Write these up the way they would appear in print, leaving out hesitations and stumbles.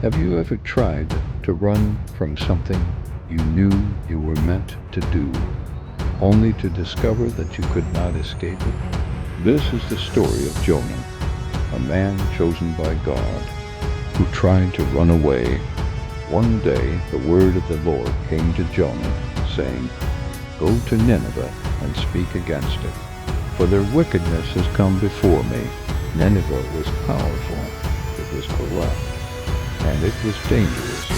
Have you ever tried to run from something you knew you were meant to do, only to discover that you could not escape it? This is the story of Jonah, a man chosen by God who tried to run away. One day the word of the Lord came to Jonah, saying, "Go to Nineveh and speak against it, for their wickedness has come before me." Nineveh was powerful, it was corrupt, and it was dangerous.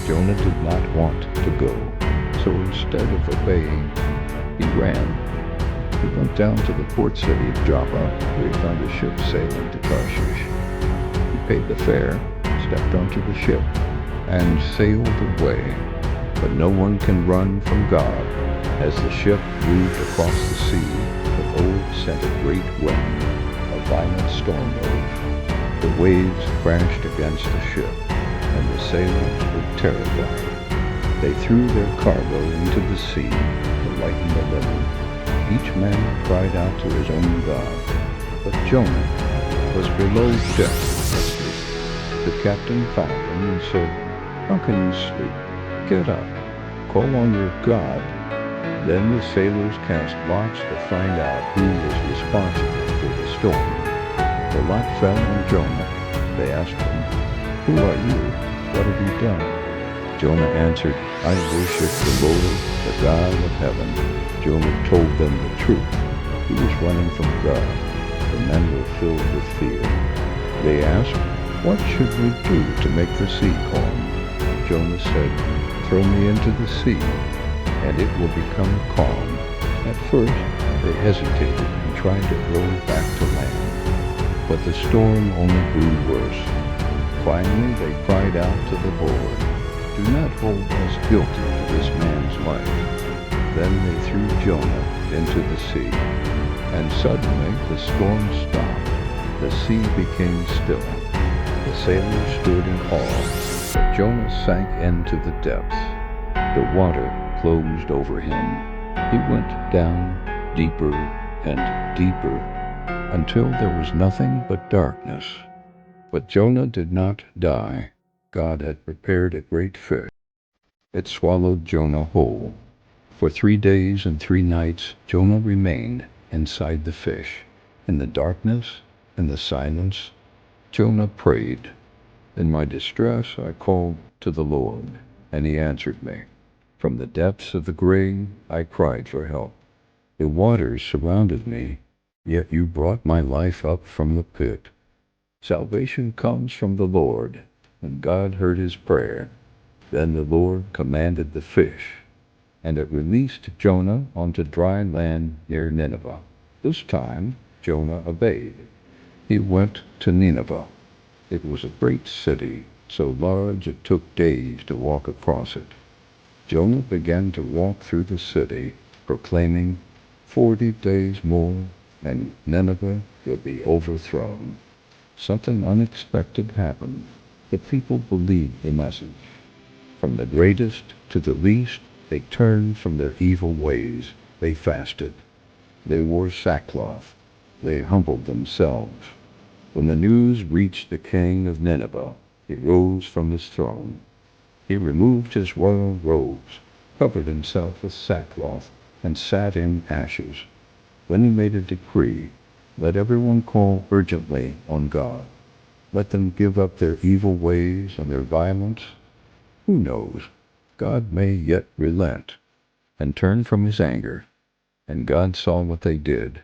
Jonah did not want to go, so instead of obeying, he ran. He went down to the port city of Joppa, where he found a ship sailing to Tarshish. He paid the fare, stepped onto the ship, and sailed away. But no one can run from God. As the ship moved across the sea, the Lord sent a great wind, a violent storm rose. The waves crashed against the ship, and the sailors were terrified. They threw their cargo into the sea to lighten the load. Each man cried out to his own God. But Jonah was below deck asleep. The captain found him and said, "How can you sleep? Get up, call on your God." Then the sailors cast lots to find out who was responsible for the storm. The lot fell on Jonah. They asked him, "Who are you? What have you done?" Jonah answered, "I worship the Lord, the God of heaven." Jonah told them the truth. He was running from God. The men were filled with fear. They asked, "What should we do to make the sea calm?" Jonah said, "Throw me into the sea, and it will become calm." At first, they hesitated and tried to row back to land, but the storm only grew worse. Finally, they cried out to the Lord, "Do not hold us guilty for this man's life." Then they threw Jonah into the sea, and suddenly the storm stopped. The sea became still. The sailors stood in awe, but Jonah sank into the depths. The water closed over him. He went down deeper and deeper until there was nothing but darkness. But Jonah did not die. God had prepared a great fish. It swallowed Jonah whole. For 3 days and 3 nights Jonah remained inside the fish. In the darkness, in the silence, Jonah prayed. In my distress I called to the Lord, and he answered me. From the depths of the grave I cried for help. The waters surrounded me, yet you brought my life up from the pit. Salvation comes from the Lord, and God heard his prayer. Then the Lord commanded the fish, and it released Jonah onto dry land near Nineveh. This time Jonah obeyed. He went to Nineveh. It was a great city, so large it took days to walk across it. Jonah began to walk through the city, proclaiming, 40 days more, and Nineveh will be overthrown." Something unexpected happened. The people believed the message. From the greatest to the least, they turned from their evil ways. They fasted. They wore sackcloth. They humbled themselves. When the news reached the king of Nineveh, he rose from his throne. He removed his royal robes, covered himself with sackcloth, and sat in ashes. Then he made a decree, "Let everyone call urgently on God. Let them give up their evil ways and their violence. Who knows? God may yet relent and turn from his anger." And God saw what they did.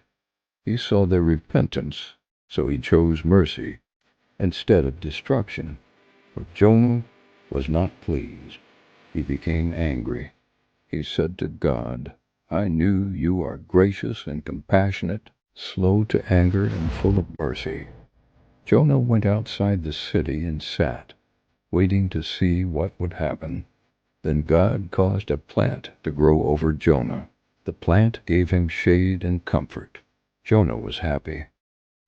He saw their repentance, so he chose mercy instead of destruction. But Jonah was not pleased. He became angry. He said to God, "I knew you are gracious and compassionate, slow to anger and full of mercy." Jonah went outside the city and sat, waiting to see what would happen. Then God caused a plant to grow over Jonah. The plant gave him shade and comfort. Jonah was happy.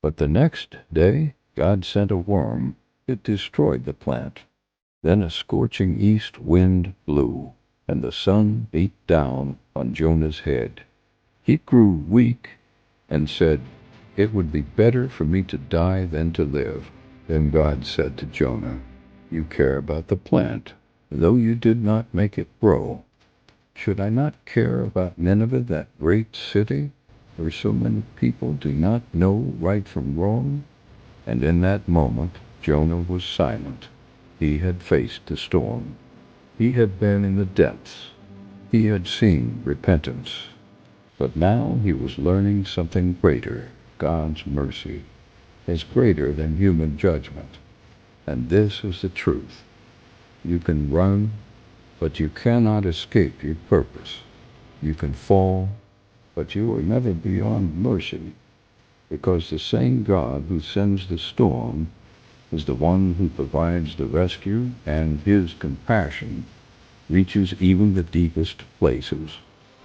But the next day God sent a worm. It destroyed the plant. Then a scorching east wind blew, and the sun beat down on Jonah's head. He grew weak and said, "It would be better for me to die than to live." Then God said to Jonah, You care about the plant, though you did not make it grow. Should I not care about Nineveh, that great city, where so many people do not know right from wrong? And in that moment, Jonah was silent. He had faced the storm. He had been in the depths. He had seen repentance. But now he was learning something greater. God's mercy is greater than human judgment. And this is the truth. You can run, but you cannot escape your purpose. You can fall, but you are never beyond mercy, because the same God who sends the storm is the one who provides the rescue, and his compassion reaches even the deepest places.